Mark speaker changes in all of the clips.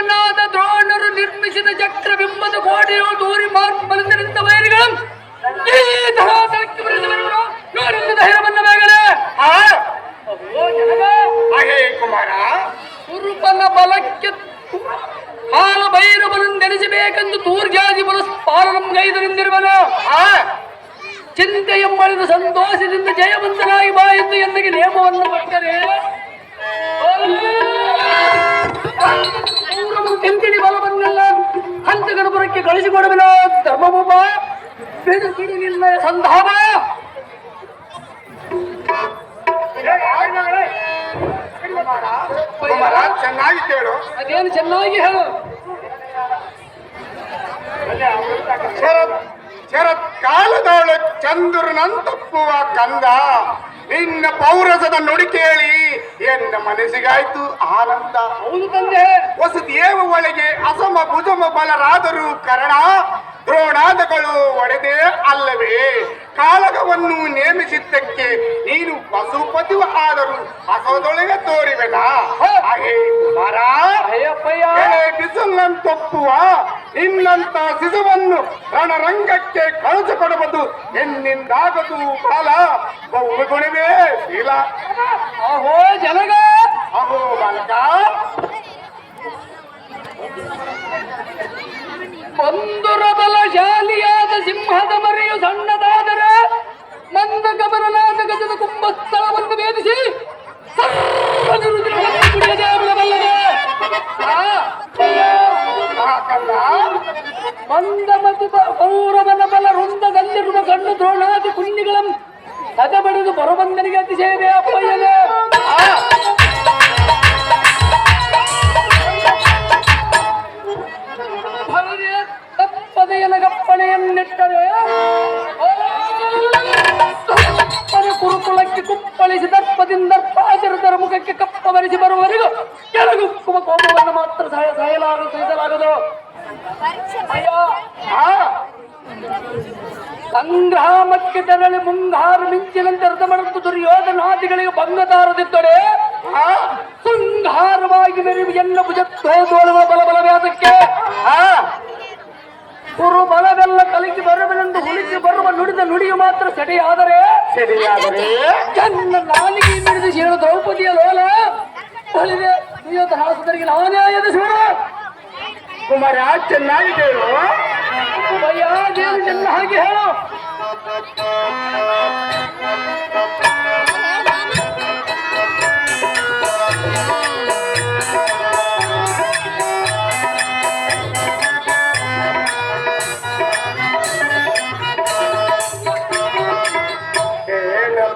Speaker 1: ಭೀಮನಾದ ದ್ರೋಣರು ನಿರ್ಮಿಸಿದ ಚಕ್ರಬಿಂಬದ ಗೋಡೆಯು ದೂರಿ ಮಾರ್ಗದಿಂದ ನಿಂತ ವೈರಿಗಳು ಈ ಧರಾತಲಕ್ಕೆ ಬರೆದವರು ನೋಡಿದ ಧೈರ್ಯವನ್ನ ಬೇಗನೆ
Speaker 2: ಕುಮಾರ
Speaker 1: ಕುರುಪನ ಬಲಕ್ಕೆ ಕಾಲ ಭೈರವನೆನಿಸಬೇಕೆಂದು ತೂರ್ಜಾದಿ ಪಾಲನಂಗೈದರಿಂದಿರುವನು ಚಿಂತೆಯಮ್ಮಳಿದ ಸಂತೋಷದಿಂದ ಜಯವಂತನಾಗಿ ಬಾ ಎಂದು ಎನ್ನಿಗೆ ನೇಮವನ್ನು ಕೊಟ್ಟರೆ ಕೆಂಪಿನಿ ಬಲವನ್ನೆಲ್ಲ ಹಂತಗಣಪುರಕ್ಕೆ ಕಳಿಸಿಕೊಡುವನ ಧರ್ಮಭೂಪ ಬಿಡು ಬಿಡುವಿಲ್ಲ ಸಂಧಾನ
Speaker 2: ಚೆನ್ನಾಗಿ ಕೇಳು.
Speaker 1: ಅದೇನು ಚೆನ್ನಾಗಿ ಹೇಳು.
Speaker 2: ಶರತ್ಕಾಲದವಳು ಚಂದ್ರನಂತಪ್ಪುವ ಕಂದ ನಿನ್ನ ಪೌರಸದ ನುಡಿ ಕೇಳಿ ಎನ್ನ ಮನಸ್ಸಿಗಾಯ್ತು ಆನಂದ.
Speaker 1: ಹೌದು ತಂದೆ.
Speaker 2: ವಸುದೇವ ಒಳಗೆ ಅಸಮ ಭುಜಮ ಬಲರಾದರೂ ಕರ್ಣ ದ್ರೋಣಾದಗಳು ಒಡೆದೇ ಅಲ್ಲವೇ? ಕಾಳಗವನ್ನು ನೇಮಿಸಿದ್ದಕ್ಕೆ ನೀನು ಪಶುಪತಿ ಆದರೂ ಹಸದೊಳಗೆ ತೋರಿವೆನ ಹಾಗೆ ಕುಮಾರ ಬಿಸಿಲಂತೊಪ್ಪುವ ಇನ್ನಂತ ಶಿಶುವನ್ನು ರಣರಂಗಕ್ಕೆ ಕಳಿಸಿಕೊಡಬಹುದು ಎನ್ನಿಂದಾಗದು ಕಾಲ ಬಹುಗುಣವೇ ಶೀಲ.
Speaker 1: ಅಹೋ ಜನಗ
Speaker 2: ಅಹೋ ಬಾಲಕ
Speaker 1: ಬಂದುರ ಬಲಶಾಲಿಯಾದ ಸಿಂಹದ ಮರಿಯು ಸಣ್ಣದಾದರೆ ಮಂದ ಗಮನನಾದ ಗಜದ ಕುಂಭಸ್ಥಳವನ್ನು ಭೇದಿಸಿ ಮಂದಮತಿ ಕೌರವನ ಬಲ ವೃಂದದಲ್ಲಿರುವ ಕಣ್ಣು ದ್ರೋಣಾದಿ ಕುಂಡಿಗಳನ್ನು ಸದಬಡಿದು ಬರಬಂದನಿಗೆ ಅತಿಶಯವೇ ಅಪ್ಪಯ್ಯನೇ. ತಪ್ಪದೆಯನಗಪ್ಪಣೆಯನ್ನಿಟ್ಟರೆ ಕುರುಕುಲಕ್ಕೆ ಕುಪ್ಪಳಿಸಿ ದರ್ಪದಿಂದ ಪಾಚರದರ ಮುಖಕ್ಕೆ ಕಪ್ಪ ಬರಿಸಿ ಬರುವವರೆಗೂ ಕೆಳಗುಕ್ಕುವ ಕೋಪವನ್ನು ಮಾತ್ರ ಸಹಿಸಲಾಗದು. ಸಂಗ್ರಾಮಕ್ಕೆ ತೆರಳಿ ಮುಂಗಾರು ಮಿಂಚಿನಂತೆ ಅರ್ಥ ಮಾಡುತ್ತ ದುರ್ಯೋಧನಾದಿಗಳಿಗೆ ಭಂಗತಾರದಿದ್ದರೆ ಸಂಹಾರವಾಗಿ ಮೆರಿವು ಎನ್ನ ಭುಜತ್ವೋಲುವ ಬಲಬಲವ್ಯಾಸಕ್ಕೆ ಕುರು ಬಲವೆಲ್ಲ ಕಲಿಸಿ ಬರುವನೆಂದು ಹುಡುಕಿ ಬರುವ ನುಡಿದ ನುಡಿಯು ಮಾತ್ರ ಸೆಡೆಯಾದರೆ ನನ್ನ ನಾಲಿಗೆ ನುಡಿದು ಶೀಳು ದ್ರೌಪದಿಯ ಲೋಲ ಹೊಲಿದೆ ದುರ್ಯೋಧನಾಸದರಿಗೆ ನಾನೇ ಎದುರಿಸುವ
Speaker 2: ಕುಮಾರ ಚೆನ್ನಾಗಿ ಹೇಳು.
Speaker 1: ದೇವರು ಚೆನ್ನಾಗಿ ಹೇಳು.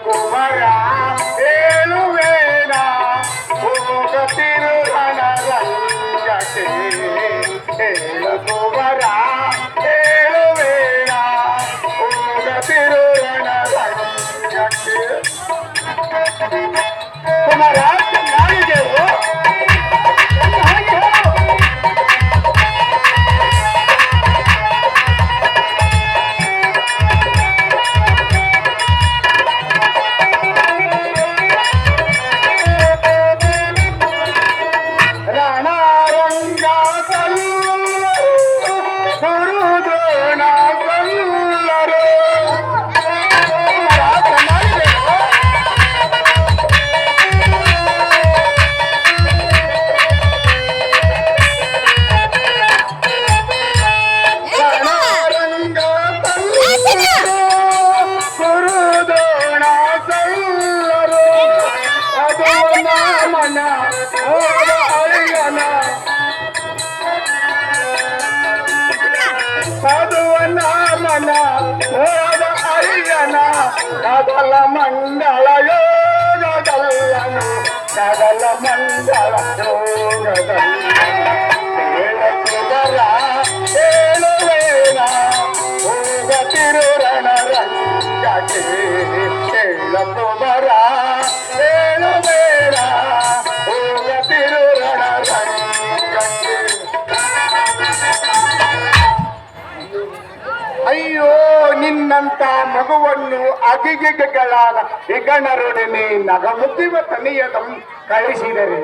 Speaker 2: ಕುಮಾರ ಹೇಳುವೇನ ಹೋಗತಿರು ರಣರಂಗಕ್ಕೆ ಹೇಳು ಕುಮಾರ ಹೇಳುವೇನ ಹೋಗತಿರು ರಣರಂಗಕ್ಕೆ ಕುಮಾರ ಚೆನ್ನಾಗಿದೆವು. ಕದಲ ಮಂಗಳ ಯೋಗದಲ್ಲನು ಕದಲ ಮಂಗಳ ಯೋಗದಲ್ಲ ಹೇಳುವೇನ ಹೋಗತಿರು ರಣರಂಗಕ್ಕೆ ಹೇಳಲು ಬರ ಹೇಳುವೇನ ಹೋಗತಿರು ರಣರಂಗಕ್ಕೆ. ಅಯ್ಯೋ ನಿನ್ನಂತ ಮಗುವನ್ನು ಅಗಿಗೆಗಳಾದ ಹೆಗಣರೊಡನೆ ನಗಮುತ್ತಿವ ತನಿಯದಂ ಕಳಿಸಿದರೆ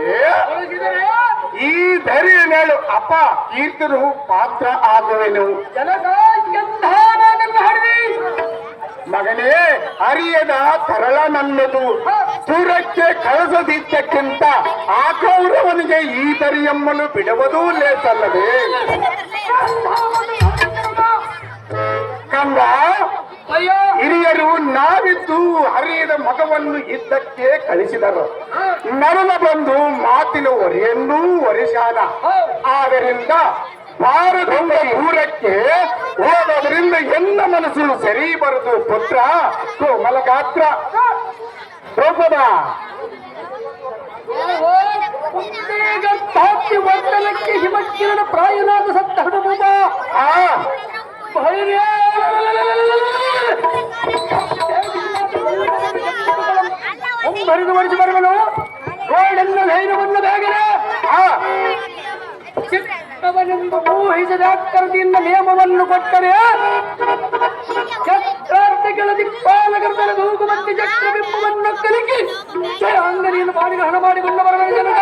Speaker 2: ಈ ಧೈರ್ಯ ಮೇಳು ಅಪ್ಪ ಕೀರ್ತರು ಪಾತ್ರ ಆಗುವೆನು.
Speaker 1: ಜನಕ ಎಂತಹ ಮಾತನ್ನು ಹಾಡಿದಿ?
Speaker 2: ಮಗನೇ, ಅರಿಯದ ಕರಳ ನನ್ನದು, ದೂರಕ್ಕೆ ಕಳಿಸದಿದ್ದಕ್ಕಿಂತ ಆ ಕೌರವನಿಗೆ ಈ ಧರಿಯಮ್ಮಲು ಬಿಡುವುದೂ ಲೇಸಲ್ಲವೇ ಕಂದ.
Speaker 1: ಅಯ್ಯೋ
Speaker 2: ಹಿರಿಯರು ನಾವಿದ್ದು ಹರಿಯದ ಮಗವನ್ನು ಇದ್ದಕ್ಕೆ ಕಳಿಸಿದರು. ನರನ ಬಂದು ಮಾತಿನ ಹೊರೆಯನ್ನೂ ಹೊರಿಸಾದ. ಆದ್ದರಿಂದ ಭಾರತದ ದೂರಕ್ಕೆ ಹೋಗೋದ್ರಿಂದ ಎನ್ನ ಮನಸ್ಸು ಸರಿ ಬರುದು ಪುತ್ರ. ಕೋಮಲಗಾತ್ರ ದ್ರೌಪದ
Speaker 1: ತಾಕಿ ವರ್ಣನಕ್ಕೆ ಹಿಮಕಿರಣ ಪ್ರಾಯನಾದ ಸತ್ತ ಹನುಮ
Speaker 2: ಆ
Speaker 1: ಹರಿದು ಮಡಿಸಿ ಬರುವನು ಗೋಡೆನ್ನ ಧೈರ್ಯವನ್ನು ಬೇಗನೆ ಚಿತ್ತವನೆಂದು ಊಹಿಸದ ಕರದಿಯಿಂದ ನಿಯಮವನ್ನು ಕೊಟ್ಟರೆ ಚಕ್ರಾರ್ಥಗಳ ದಿಕ್ಪಾಲಕರ ದೂಕು ಮತ್ತೆ ಚಕ್ರಬಿಂಬವನ್ನು ಕಲಿಕೆ ಅಂಗಡಿಯನ್ನು ಬಾಡಿಗೆ ಹಣ ಮಾಡಿಕೊಂಡು ಬರಬೇಡ ಜನಕ.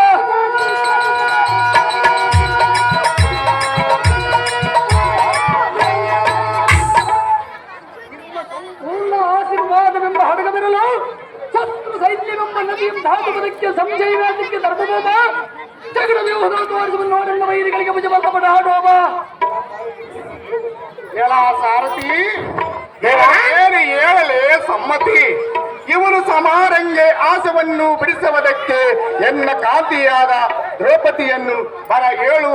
Speaker 1: ಪೂರ್ಣ ಆಶೀರ್ವಾದವೆಂಬ ಹಡಗವಿರಲು ಶತ್ರು ಸೈನ್ಯವೆಂಬ ನದಿಯ ಧಾತುವುದಕ್ಕೆ ಸಂಶಯವಾದಕ್ಕೆ ಧರ್ಮಬೋಮ ಜಗಡ ವ್ಯೂಹದ ತೋರಿಸುವ ನೋಡಲ್ಲ ವೈರಿಗಳಿಗೆ ಭುಜಬಲ್ಪಡ ಆಡೋಬ.
Speaker 2: ಎಲ್ಲ ಸಾರಥಿ ಏನು ಹೇಳಲೇ ಸಮ್ಮತಿ. ಇವನು ಸಮಾರಂಗೆ ಆಸವನ್ನು ಬಿಡಿಸುವುದಕ್ಕೆ ಎನ್ನ ಕಾಂತಿಯಾದ ದ್ರೌಪದಿಯನ್ನು ಬರ ಹೇಳುವ